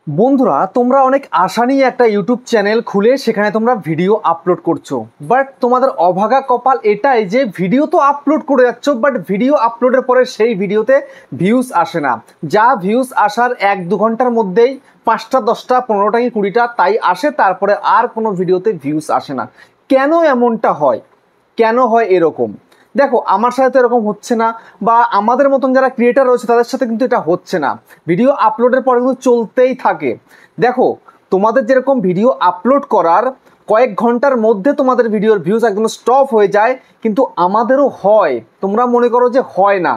বন্ধুরা, তোমরা অনেক আশা নিয়ে একটা ইউটিউব চ্যানেল খুলে সেখানে তোমরা ভিডিও আপলোড করছো, বাট তোমাদের অভাগা কপাল এটাই যে ভিডিও তো আপলোড করে যাচ্ছ, বাট ভিডিও আপলোডের পরে সেই ভিডিওতে ভিউজ আসে না। যা ভিউজ আসার 1-2 ঘন্টার মধ্যেই 5টা 10টা 15টা কি 20টা তাই আসে, তারপরে আর কোনো ভিডিওতে ভিউজ আসে না। কেন এমনটা হয়? কেন হয় এরকম? দেখো, আমার সাথে তো এরকম হচ্ছে না, বা আমাদের মতন যারা ক্রিয়েটার রয়েছে তাদের সাথে কিন্তু এটা হচ্ছে না। ভিডিও আপলোডের পরে কিন্তু চলতেই থাকে। দেখো, তোমাদের যেরকম ভিডিও আপলোড করার কয়েক ঘন্টার মধ্যে তোমাদের ভিডিওর ভিউজ একদম স্টপ হয়ে যায়, কিন্তু আমাদেরও হয়। তোমরা মনে করো যে হয় না।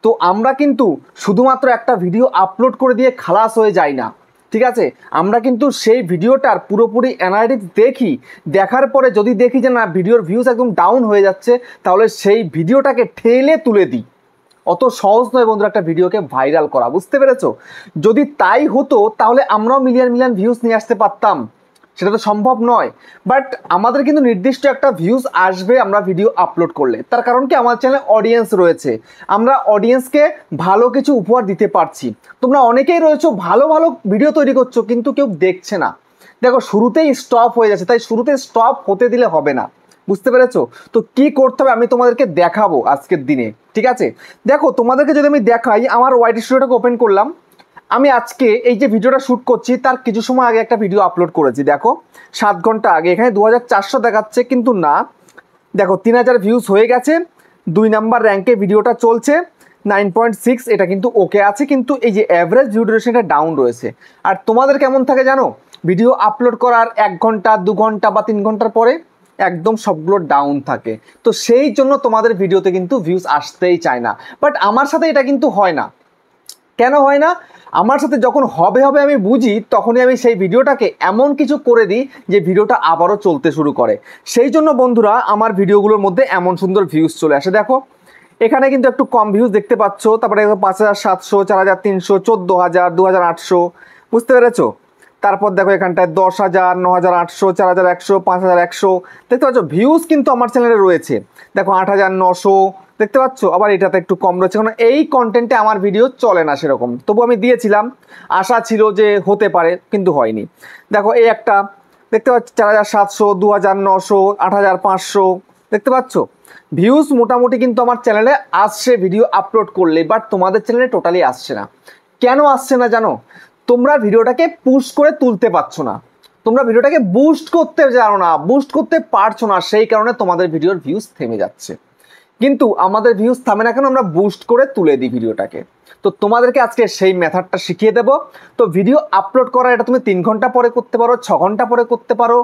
তো আমরা কিন্তু শুধুমাত্র একটা ভিডিও আপলোড করে দিয়ে খালাস হয়ে যাই না, ঠিক আছে? আমরা কিন্তু সেই ভিডিওটার পুরোপুরি অ্যানালিটিক্স দেখি। দেখার পরে যদি দেখি যে না, ভিডিওর ভিউজ একদম ডাউন হয়ে যাচ্ছে, তাহলে সেই ভিডিওটাকে ঠেলে তুলে দিই। অত সহজ নয় বন্ধুরা একটা ভিডিওকে ভাইরাল করা, বুঝতে পেরেছো? যদি তাই হতো তাহলে আমরাও মিলিয়ন মিলিয়ন ভিউজ নিয়ে আসতে পারতাম। সেটা তো সম্ভব নয়। বাট আমাদের কিন্তু নির্দিষ্ট একটা ভিউজ আসবে আমরা ভিডিও আপলোড করলে। তার কারণ কি, আমার চ্যানেলে অডিয়েন্স রয়েছে, আমরা অডিয়েন্সকে ভালো কিছু উপহার দিতে পারছি। তোমরা অনেকেই রয়েছো ভালো ভালো ভিডিও তৈরি করছো, কিন্তু কেউ দেখছে না। দেখো, শুরুতেই স্টপ হয়ে যাচ্ছে, তাই শুরুতে স্টপ হতে দিলে হবে না, বুঝতে পেরেছো? তো কি করতে হবে আমি তোমাদেরকে দেখাবো আজকের দিনে, ঠিক আছে? দেখো, তোমাদেরকে যদি আমি দেখাই, আমার ওয়াইটি স্টুডিওটাকে ওপেন করলাম। আমি আজকে এই যে ভিডিওটা শ্যুট করছি তার কিছু সময় আগে একটা ভিডিও আপলোড করেছি। দেখো, 7 ঘন্টা আগে। এখানে 2400 দেখাচ্ছে, কিন্তু না। দেখো, 3000 ভিউজ হয়ে গেছে। 2 নাম্বার র্যাঙ্কে ভিডিওটা চলছে, 9.6। এটা কিন্তু ওকে আছে, কিন্তু এই যে অ্যাভারেজ ভিউ ডিউরেশনটা ডাউন রয়েছে। আর তোমাদের কেমন থাকে জানো? ভিডিও আপলোড করার 1 ঘন্টা 2 ঘন্টা বা 3 ঘন্টার পরে একদম সবগুলো ডাউন থাকে। তো সেই জন্য তোমাদের ভিডিওতে কিন্তু ভিউজ আসতেই চায় না। বাট আমার সাথে এটা কিন্তু হয় না। কেন হয় না? আমার সাথে যখন হবে হবে আমি বুঝি, তখনই আমি সেই ভিডিওটাকে এমন কিছু করে দিই যে ভিডিওটা আবারও চলতে শুরু করে। সেই জন্য বন্ধুরা, আমার ভিডিওগুলোর মধ্যে এমন সুন্দর ভিউজ চলে আসে। দেখো, এখানে কিন্তু একটু কম ভিউজ দেখতে পাচ্ছ, তারপরে 5700, 4300, 14000, 2800, বুঝতে পেরেছো? তারপর দেখো এখানটায় 10,000, 9,800, 4,100, 5,100 দেখতে পাচ্ছ ভিউজ কিন্তু আমার চ্যানেলে রয়েছে। দেখো 8,900 দেখতে পাচ্ছ। আবার এটাতে একটু কম রয়েছে, কারণ এই কন্টেন্টে আমার ভিডিও চলে না সেরকম। তবু আমি দিয়েছিলাম, আশা ছিল যে হতে পারে, কিন্তু হয়নি। দেখো, এই একটা দেখতে পাচ্ছ 4,700, 2,900, 8,500 দেখতে পাচ্ছ। ভিউজ মোটামুটি কিন্তু আমার চ্যানেলে আসছে ভিডিও আপলোড করলে, বাট তোমাদের চ্যানেলে টোটালি আসছে না। কেন আসছে না জানো? তোমরা ভিডিওটাকে পুশ করে তুলতে পারছো না, তোমরা ভিডিওটাকে বুস্ট করতে জানো না, বুস্ট করতে পারছো না, সেই কারণে তোমাদের ভিডিওর ভিউজ থেমে যাচ্ছে। কিন্তু আমাদের ভিউজ থামে না কেন? আমরা বুস্ট করে তুলে দিই ভিডিওটাকে। তো তোমাদেরকে আজকে সেই মেথডটা শিখিয়ে দেবো। তো ভিডিও আপলোড করা এটা তুমি 3 ঘন্টা পরে করতে পারো, 6 ঘন্টা পরে করতে পারো,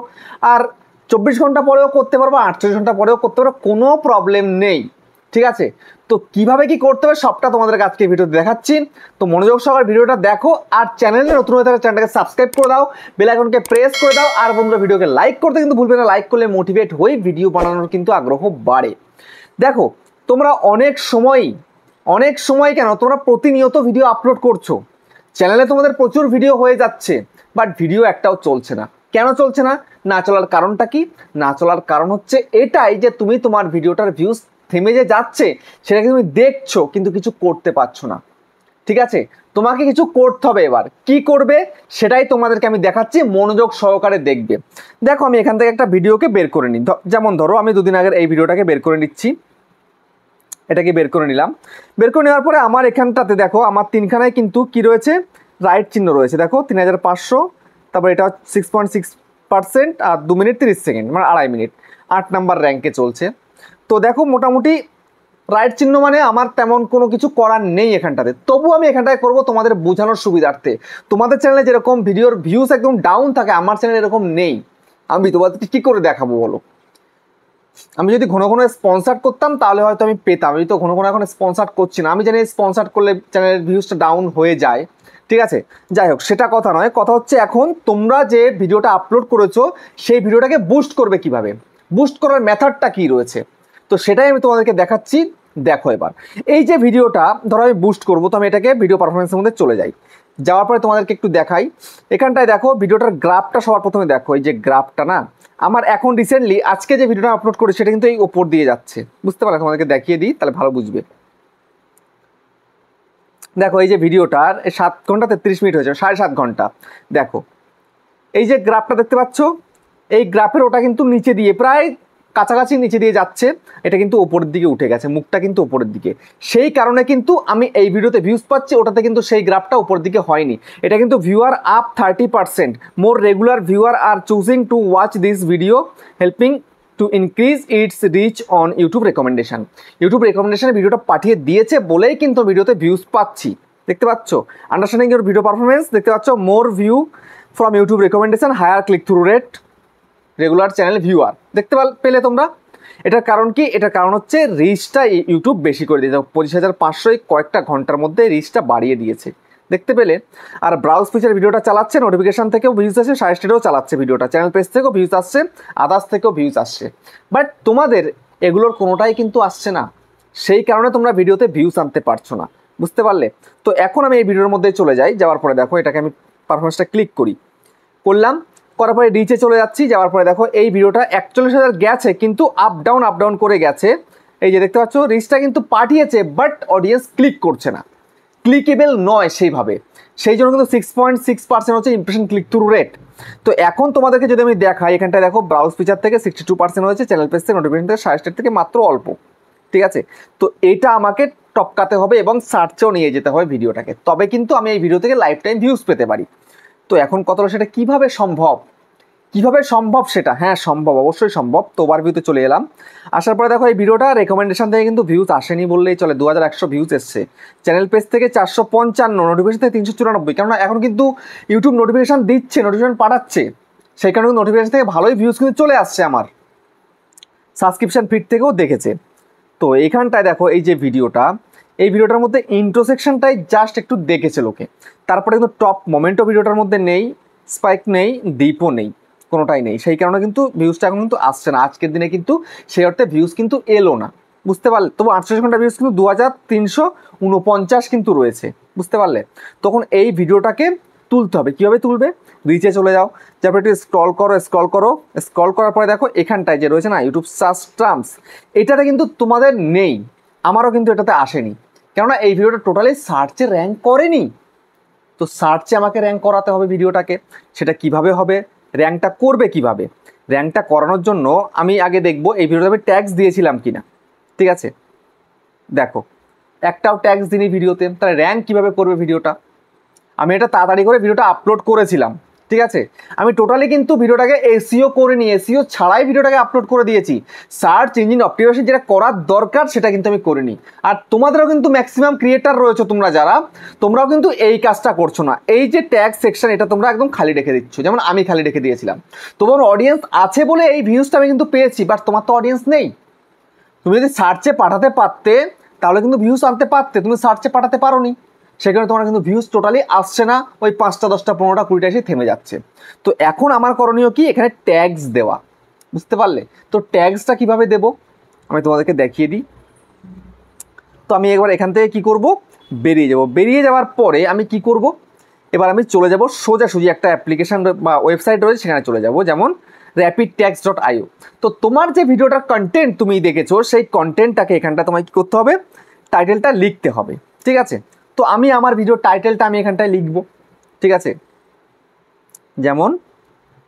আর 24 ঘন্টা পরেও করতে পারো, 48 ঘন্টা পরেও করতে পারো, কোনো প্রবলেম নেই, ঠিক আছে? তো কিভাবে কি করতে হবে সবটা তোমাদেরকে আজকে ভিডিওতে দেখাচ্ছি। তো মনোযোগ সহকারে ভিডিওটা দেখো, আর চ্যানেলে নতুন হয়ে থাকলে চ্যানেলটাকে সাবস্ক্রাইব করে দাও, বেল আইকনকে প্রেস করে দাও, আর বন্ধুরা ভিডিওকে লাইক করতে কিন্তু ভুলবে না। লাইক করলে মোটিভেট হয়ে ভিডিও বানানোর কিন্তু আগ্রহ বাড়ে। দেখো, তোমরা অনেক সময় কেন, তোমরা প্রতিনিয়ত ভিডিও আপলোড করছো, চ্যানেলে তোমাদের প্রচুর ভিডিও হয়ে যাচ্ছে, বাট ভিডিও একটাও চলছে না। কেন চলছে না? না চলার কারণটা কি? না চলার কারণ হচ্ছে এটাই যে তুমি তোমার ভিডিওটার ভিউজ থেমে যে যাচ্ছে সেটাকে তুমি দেখছো, কিন্তু কিছু করতে পারছো না, ঠিক আছে? তোমাকে কিছু করতে হবে। এবার কি করবে সেটাই তোমাদেরকে আমি দেখাচ্ছি, মনোযোগ সহকারে দেখবে। দেখো, আমি এখান থেকে একটা ভিডিওকে বের করে নিই। যেমন ধরো, আমি 2 দিন আগের এই ভিডিওটাকে বের করে নিচ্ছি। এটাকে বের করে নিলাম। বের করে নেওয়ার পরে আমার এখানটাতে দেখো, আমার 3খানায় কিন্তু কি রয়েছে, রাইট চিহ্ন রয়েছে। দেখো 3,500, তারপর এটা 6.6%, আর 2 মিনিট 30 সেকেন্ড, মানে 2.5 মিনিট। 8 নাম্বার র্যাঙ্কে চলছে। তো দেখো, মোটামুটি রাইট চিহ্ন মানে আমার তেমন কোনো কিছু করার নেই এখানটাতে। তবু আমি এখানটায় করবো তোমাদের বোঝানোর সুবিধার্থে। তোমাদের চ্যানেলে যেরকম ভিডিওর ভিউজ একদম ডাউন থাকে, আমার চ্যানেলে এরকম নেই। আমি তোমাদেরকে কী করে দেখাবো বলো? আমি যদি ঘন ঘন স্পন্সার করতাম তাহলে হয়তো আমি পেতাম। আমি তো ঘন ঘন এখন স্পন্সার করছি না। আমি জানি স্পন্সার করলে চ্যানেলের ভিউজটা ডাউন হয়ে যায়, ঠিক আছে? যাই হোক, সেটা কথা নয়। কথা হচ্ছে এখন তোমরা যে ভিডিওটা আপলোড করেছো সেই ভিডিওটাকে বুস্ট করবে কিভাবে, বুস্ট করার মেথডটা কি রয়েছে, তো সেটাই আমি তোমাদেরকে দেখাচ্ছি। দেখো, এবার এই যে ভিডিওটা ধরো আমি বুস্ট করবো, তো আমি এটাকে ভিডিও পারফরমেন্সের মধ্যে চলে যাই। যাওয়ার পরে তোমাদেরকে একটু দেখাই। এখানটায় দেখো ভিডিওটার গ্রাফটা সবার প্রথমে দেখো। এই যে গ্রাফটা না, আমার এখন রিসেন্টলি আজকে যে ভিডিওটা আপলোড করি সেটা কিন্তু এই ওপর দিয়ে যাচ্ছে, বুঝতে পারলে? তোমাদেরকে দেখিয়ে দিই, তাহলে ভালো বুঝবে। দেখো এই যে ভিডিওটার 7 ঘন্টা 33 মিনিট হয়েছে, 7.5 ঘন্টা। দেখো এই যে গ্রাফটা দেখতে পাচ্ছ, এই গ্রাফের ওটা কিন্তু নিচে দিয়ে প্রায় কাছাকাছি নিচে দিয়ে যাচ্ছে, এটা কিন্তু ওপরের দিকে উঠে গেছে, মুখটা কিন্তু ওপরের দিকে। সেই কারণে কিন্তু আমি এই ভিডিওতে ভিউজ পাচ্ছি, ওটাতে কিন্তু সেই গ্রাফটা উপরের দিকে হয়নি। এটা কিন্তু viewer up 30%, more regular viewer are choosing to watch this video, helping to increase its reach on YouTube recommendation. YouTube রেকমেন্ডেশনে ভিডিওটা পাঠিয়ে দিয়েছে বলেই কিন্তু ভিডিওতে ভিউজ পাচ্ছি। দেখতে পাচ্ছ আন্ডারস্ট্যান্ডিং ইউর ভিডিও পারফরমেন্স, দেখতে পাচ্ছ more view from YouTube recommendation, higher click through rate, regular channel viewer. দেখতে পেলে তোমরা? এটার কারণ কি? এটার কারণ হচ্ছে রিচটা ইউটিউব বেশি করে দিয়েছে, 25,500 কয়েকটা ঘন্টার মধ্যে রিচটা বাড়িয়ে দিয়েছে। দেখতে পেলে? আর ব্রাউজ ফিচার ভিডিওটা চালাচ্ছে, নোটিফিকেশন থেকেও ভিউজ আসছে, সাজেস্টেডও চালাচ্ছে ভিডিওটা, চ্যানেল পেজ থেকেও ভিউজ আসছে, আদার্স থেকেও ভিউজ আসছে। বাট তোমাদের এগুলোর কোনোটাই কিন্তু আসছে না, সেই কারণে তোমরা ভিডিওতে ভিউজ আনতে পারছো না। বুঝতে পারলে? তো এখন আমি এই ভিডিওর মধ্যে চলে যাই, যাওয়ার পরে দেখো এটাকে আমি পারফরমেন্সটা ক্লিক করলাম, করার পরে রিচে চলে যাচ্ছি, যাওয়ার পরে দেখো এই ভিডিওটা 41,000 গেছে, কিন্তু আপ ডাউন করে গেছে। এই যে দেখতে পাচ্ছ রিচটা কিন্তু পাঠিয়েছে, বাট অডিয়েন্স ক্লিক করছে না, ক্লিকেবল নয় সেইভাবে। সেই জন্য কিন্তু 6.6% হচ্ছে ইমপ্রেশন ক্লিক থ্রু রেট। তো এখন তোমাদেরকে যদি আমি দেখাই, এখানটায় দেখো ব্রাউজ ফিচার থেকে 62% হয়েছে, চ্যানেল পেজ থেকে, নোটিফিকেশন থেকে, সাজেস্টেড থেকে মাত্র অল্প। ঠিক আছে, তো এটা আমাকে টপকাতে হবে এবং সার্চেও নিয়ে যেতে হবে ভিডিওটাকে, তবে কিন্তু আমি এই ভিডিও থেকে লাইফ টাইম ভিউজ পেতে পারি। তো এখন কতটা সেটা কিভাবে সম্ভব সেটা? হ্যাঁ সম্ভব, অবশ্যই সম্ভব। তো ওভারভিউতে চলে এলাম, আসার পরে দেখো এই ভিডিওটা রেকমেন্ডেশন থেকে কিন্তু ভিউজ আসেনি বললেই চলে, 2100 ভিউজ এসছে, চ্যানেল পেজ থেকে 455, নোটিফিকেশন থেকে 394, কেননা এখন কিন্তু ইউটিউব নোটিফিকেশন দিচ্ছে, নোটিফিকেশন পাঠাচ্ছে, সেই কারণে নোটিফিকেশন থেকে ভালোই ভিউজ কিন্তু চলে আসছে, আমার সাবস্ক্রিপশন ফিড থেকেও দেখেছে। তো এখানটায় দেখো এই যে এই ভিডিওটার মধ্যে ইন্ট্রোসেকশনটাই জাস্ট একটু দেখেছে লোকে, তারপরে কিন্তু টপ মোমেন্টও ভিডিওটার মধ্যে নেই, স্পাইক নেই, ডিপও নেই, কোনোটাই নেই, সেই কারণে কিন্তু ভিউজটা এখন কিন্তু আসছে না। আজকের দিনে কিন্তু সেই অর্থে ভিউজ কিন্তু এলো না, বুঝতে পারলে? তবু 48 ঘন্টা ভিউজ কিন্তু 2349 কিন্তু রয়েছে, বুঝতে পারলে? তখন এই ভিডিওটাকে তুলতে হবে, কীভাবে তুলবে? রিচে চলে যাও, তারপরে একটু স্ক্রল করার পরে দেখো এখানটায় যে রয়েছে না ইউটিউব সার্চ টার্মস, এটাতে কিন্তু তোমাদের নেই, আমারও কিন্তু এটাতে আসেনি, কেননা এই ভিডিওটা টোটালি সার্চে র্যাঙ্ক করেনি। তো সার্চে আমাকে র্যাঙ্ক করাতে হবে ভিডিওটাকে, সেটা কিভাবে হবে? র্যাঙ্কটা করবে কিভাবে? র্যাঙ্কটা করানোর জন্য আমি আগে দেখবো এই ভিডিওতে আমি ট্যাগস দিয়েছিলাম কিনা। ঠিক আছে, দেখো একটাও ট্যাগস দিইনি ভিডিওতে, তাহলে র্যাঙ্ক কীভাবে করবে ভিডিওটা? আমি এটা তাড়াতাড়ি করে ভিডিওটা আপলোড করেছিলাম, ঠিক আছে, আমি টোটালি কিন্তু ভিডিওটাকে এসইও করিনি, এসইও ছাড়াই ভিডিওটাকে আপলোড করে দিয়েছি। সার্চ ইঞ্জিন অপটিমাইজেশন যেটা করার দরকার সেটা কিন্তু আমি করিনি। আর তোমাদেরও কিন্তু ম্যাক্সিমাম ক্রিয়েটার রয়েছে তোমরা যারা, তোমরাও কিন্তু এই কাজটা করছো না। এই যে ট্যাগ সেকশন এটা তোমরা একদম খালি রেখে দিচ্ছ, যেমন আমি খালি রেখে দিয়েছিলাম। তোমার অডিয়েন্স আছে বলে এই ভিউজটা আমি কিন্তু পেয়েছি, বাট তোমার তো অডিয়েন্স নেই। তুমি যদি সার্চে পাঠাতে পারতে তাহলে কিন্তু ভিউজ আনতে পারতে, তুমি সার্চে পাঠাতে পারোনি, সেখানে তোমার কিন্তু ভিউজ টোটালি আসছে না, ওই 5টা 10টা 15টা 20টা এসে থেমে যাচ্ছে। তো এখন আমার করণীয় কি? এখানে ট্যাগস দেওয়া, বুঝতে পারলে? তো ট্যাগসটা কিভাবে দেব আমি তোমাদেরকে দেখিয়ে দিই। তো আমি একবার এখান থেকে কি করব, বেরিয়ে যাব। বেরিয়ে যাওয়ার পরে আমি কি করব, এবার আমি চলে যাব সোজাসুজি একটা অ্যাপ্লিকেশন বা ওয়েবসাইট রয়েছে সেখানে চলে যাব, যেমন rapidtags.io। তো তোমার যে ভিডিওটার কন্টেন্ট তুমি দেখেছো সেই কন্টেন্টটাকে এখানটা তোমায় কী করতে হবে, টাইটেলটা লিখতে হবে, ঠিক আছে। তো আমি আমার ভিডিও টাইটেলটা আমি এখানটায় লিখব, ঠিক আছে, যেমন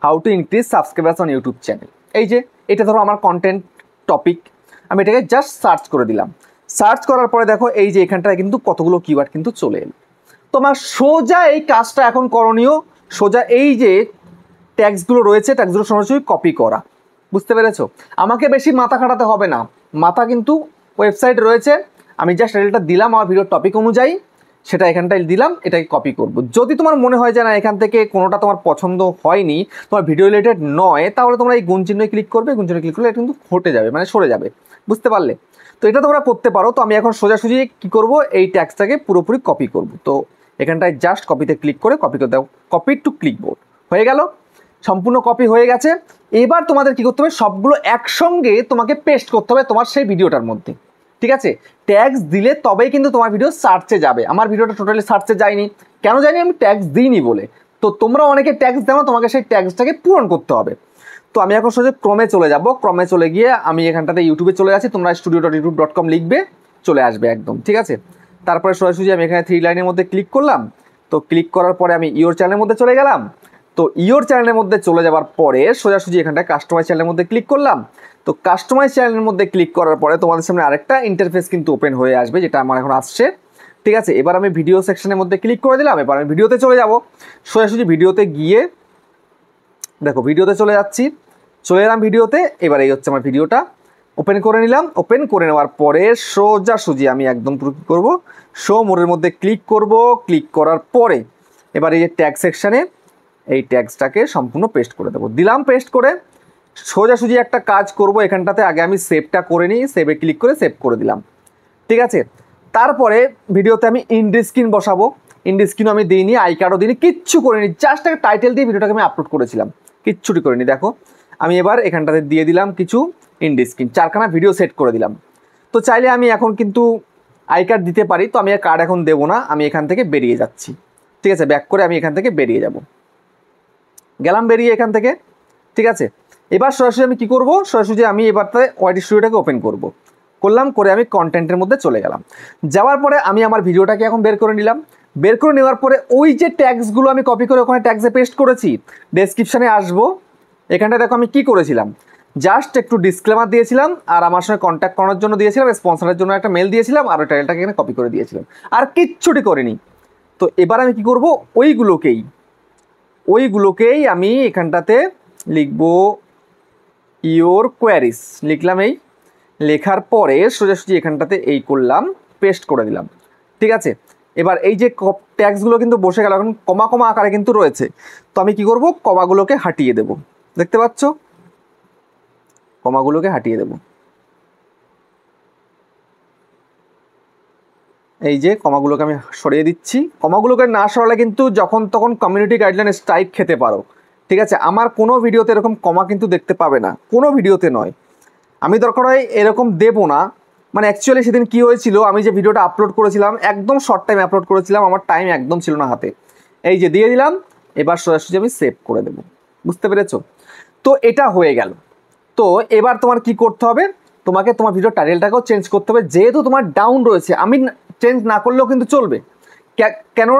how to increase subscribers on YouTube channel. এই যে এটা ধরো আমার কন্টেন্ট টপিক, আমি এটাকে জাস্ট সার্চ করে দিলাম। সার্চ করার পরে দেখো এই যে এখানটায় কিন্তু কতগুলো কিওয়ার্ড কিন্তু চলে এলো। তোমার সোজা এই কাজটা এখন করণীয়, সোজা এই যে ট্যাগসগুলো রয়েছে ট্যাগসগুলো সরাসরি কপি করা, বুঝতে পেরেছো? আমাকে বেশি মাথা খাটাতে হবে না, মাথা কিন্তু ওয়েবসাইট রয়েছে, আমি জাস্ট টাইটেলটা দিলাম আমার ভিডিওর টপিক অনুযায়ী, সেটা এখানটায় দিলাম, এটাকে কপি করব। যদি তোমার মনে হয় যে না এখান থেকে কোনোটা তোমার পছন্দ হয়নি, তোমার ভিডিও রিলেটেড নয়, তাহলে তোমরা এই গুণ চিহ্নে ক্লিক করবে, গুণ চিহ্নে ক্লিক করলে এটা কিন্তু হটে যাবে, মানে সরে যাবে, বুঝতে পারলে? তো এটা তোমরা করতে পারো। তো আমি এখন সোজাসুজি কী করব, এই ট্যাগসটাকে পুরোপুরি কপি করব। তো এখানটায় জাস্ট কপিতে ক্লিক করে কপি করে দাও, কপি টু ক্লিকবোর্ড হয়ে গেল, সম্পূর্ণ কপি হয়ে গেছে। এবার তোমাদের কি করতে হবে, সবগুলো একসঙ্গে তোমাকে পেস্ট করতে হবে তোমার সেই ভিডিওটার মধ্যে, ঠিক আছে। ট্যাগস দিলে তবেই কিন্তু তোমার ভিডিও সার্চে যাবে। আমার ভিডিওটা টোটালি সার্চে যায়নি, কেন যায়নি? আমি ট্যাগস দিইনি বলে। তো তোমরা অনেকে ট্যাগস দাও, তোমাকে সেই ট্যাগসটাকে পূরণ করতে হবে। তো আমি এখন সোজা ক্রমে চলে যাব, ক্রমে চলে গিয়ে আমি এখানটাতে ইউটিউবে চলে যাচ্ছি, তোমরা studio.youtube.com লিখবে, চলে আসবে একদম, ঠিক আছে। তারপরে সোজাসুজি আমি এখানে 3 লাইনের মধ্যে ক্লিক করলাম। তো ক্লিক করার পরে আমি ইওর চ্যানেলের মধ্যে চলে গেলাম। তো ইওর চ্যানেলের মধ্যে চলে যাওয়ার পরে সোজাসুজি এখানটায় কাস্টমাইজ চ্যানেলের মধ্যে ক্লিক করলাম। তো কাস্টমাইজ চ্যানেলের মধ্যে ক্লিক করার পরে তোমাদের সামনে আরেকটা ইন্টারফেস কিন্তু ওপেন হয়ে আসবে, যেটা আমার এখন আসছে। ঠিক আছে, এবার আমি ভিডিও সেকশনের মধ্যে ক্লিক করে দিলাম। এবার আমি ভিডিওতে চলে যাব। সোজাসুজি ভিডিওতে গিয়ে দেখো ভিডিওতে চলে যাচ্ছি, চলে এলাম ভিডিওতে। এবার এই হচ্ছে আমার ভিডিওটা, ওপেন করে নিলাম। ওপেন করে নেওয়ার পরে সোজাসুজি আমি একদম পুরো কী করবো, শো মোডের মধ্যে ক্লিক করব। ক্লিক করার পরে এবার এই যে ট্যাগ সেকশানে এই ট্যাগসটাকে সম্পূর্ণ পেস্ট করে দেবো। দিলাম পেস্ট করে। সোজাসুজি একটা কাজ করব, এখানটাতে আগে আমি সেভটা করে নিই। সেভে ক্লিক করে সেভ করে দিলাম। ঠিক আছে, তারপরে ভিডিওতে আমি ইন্ডি স্ক্রিন বসাবো। ইন্ডি স্ক্রিনও আমি দিইনি, আই কার্ডও দিইনি, কিচ্ছু করিনি। জাস্ট একটা টাইটেল দিয়ে ভিডিওটাকে আমি আপলোড করেছিলাম, কিচ্ছুটি করিনি। দেখো আমি এবার এখানটাতে দিয়ে দিলাম কিছু ইন্ডি স্ক্রিন, 4খানা ভিডিও সেট করে দিলাম। তো চাইলে আমি এখন কিন্তু আই কার্ড দিতে পারি, তো আমি আর কার্ড এখন দেবো না, আমি এখান থেকে বেরিয়ে যাচ্ছি। ঠিক আছে, ব্যাক করে আমি এখান থেকে বেরিয়ে যাব। গেলাম বেরিয়ে এখান থেকে। ঠিক আছে, এবার সরাসরি আমি কী করবো, সরাসরি আমি এবার ওয়াইটি স্টুডিওটাকে ওপেন করলাম, করে আমি কন্টেন্টের মধ্যে চলে গেলাম। যাওয়ার পরে আমি আমার ভিডিওটাকে এখন বের করে নিলাম। বের করে নেওয়ার পরে ওই যে ট্যাগসগুলো আমি কপি করে ওখানে ট্যাগসে পেস্ট করেছি, ডেসক্রিপশানে আসবো। এখানটা দেখো আমি কি করেছিলাম, জাস্ট একটু ডিসক্লেমার দিয়েছিলাম, আর আমার সঙ্গে কন্ট্যাক্ট করার জন্য দিয়েছিলাম, স্পন্সরের জন্য একটা মেল দিয়েছিলাম, আর ওই টাইটেলটাকে এখানে কপি করে দিয়েছিলাম, আর কিচ্ছুটি করিনি। তো এবার আমি কি করব, ওইগুলোকেই আমি এখানটাতে লিখবো ইওর কোয়ারিজ, লিখলাম। এই লেখার পরে সোজাসুজি এখানটাতে এই করলাম, পেস্ট করে দিলাম। ঠিক আছে, এবার এই যে ট্যাগসগুলো কিন্তু বসে গেল, এখন কমা কমা আকারে কিন্তু রয়েছে। তো আমি কি করব, কমাগুলোকে হাটিয়ে দেব। দেখতে পাচ্ছ, কমাগুলোকে হাটিয়ে দেব। এই যে কমাগুলোকে আমি সরিয়ে দিচ্ছি। কমাগুলোকে না সরালে কিন্তু যখন তখন কমিউনিটি গাইডলাইন স্ট্রাইক খেতে পারো। ঠিক আছে, আমার কোনো ভিডিওতে এরকম কমা কিন্তু দেখতে পাবে না, কোনো ভিডিওতে নয়। আমি দরকার হয় এরকম দেবো না। মানে অ্যাকচুয়ালি সেদিন কী হয়েছিল, আমি যে ভিডিওটা আপলোড করেছিলাম একদম শর্ট টাইম আপলোড করেছিলাম, আমার টাইম একদম ছিল না হাতে। এই যে দিয়ে দিলাম, এবার সোজাসুজি আমি সেভ করে দেবো। বুঝতে পেরেছো? তো এটা হয়ে গেল। তো এবার তোমার কি করতে হবে, তোমাকে তোমার ভিডিও টাইটেলটাকেও চেঞ্জ করতে হবে। যেহেতু তোমার ডাউন রয়েছে, আমি চেঞ্জ না করলেও কিন্তু চলবে। কেন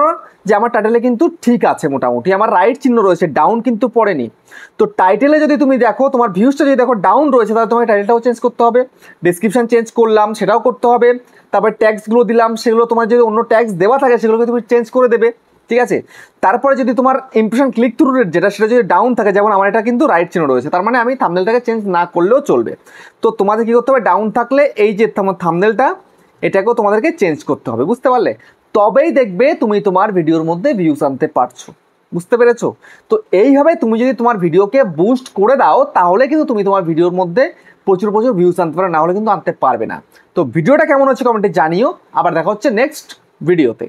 যে আমার টাইটেলে কিন্তু ঠিক আছে, মোটামুটি আমার রাইট চিহ্ন রয়েছে, ডাউন কিন্তু পড়েনি। তো টাইটেলে যদি তুমি দেখো, তোমার ভিউজটা যদি দেখো ডাউন রয়েছে, তাহলে তোমাকে টাইটেলটাও চেঞ্জ করতে হবে। ডেসক্রিপশন চেঞ্জ করলাম, সেটাও করতে হবে। তারপরে ট্যাগসগুলো দিলাম, সেগুলো তোমার যদি অন্য ট্যাগস দেওয়া থাকে সেগুলোকে তুমি চেঞ্জ করে দেবে। ঠিক আছে, তারপরে যদি তোমার ইমপ্রেশন ক্লিক থ্রু রেট যেটা, সেটা যদি ডাউন থাকে, যেমন আমার এটা কিন্তু রাইট চিহ্ন রয়েছে, তার মানে আমি থাম্বনেলটাকে চেঞ্জ না করলেও চলবে। তো তোমাদের কী করতে হবে, ডাউন থাকলে এই যে তোমার থাম্বনেলটা, এটাকেও তোমাদেরকে চেঞ্জ করতে হবে। বুঝতে পারলে? তবেই দেখবে তুমি তোমার ভিডিওর মধ্যে ভিউজ আনতে পারছো। বুঝতে পেরেছো? তো এইভাবে তুমি যদি তোমার ভিডিওকে বুস্ট করে দাও, তাহলে কিন্তু তুমি তোমার ভিডিওর মধ্যে প্রচুর প্রচুর ভিউজ আনতে পারো, না হলে কিন্তু আনতে পারবে না। তো ভিডিওটা কেমন হচ্ছে কমেন্টে জানিও। আবার দেখা হচ্ছে নেক্সট ভিডিওতে।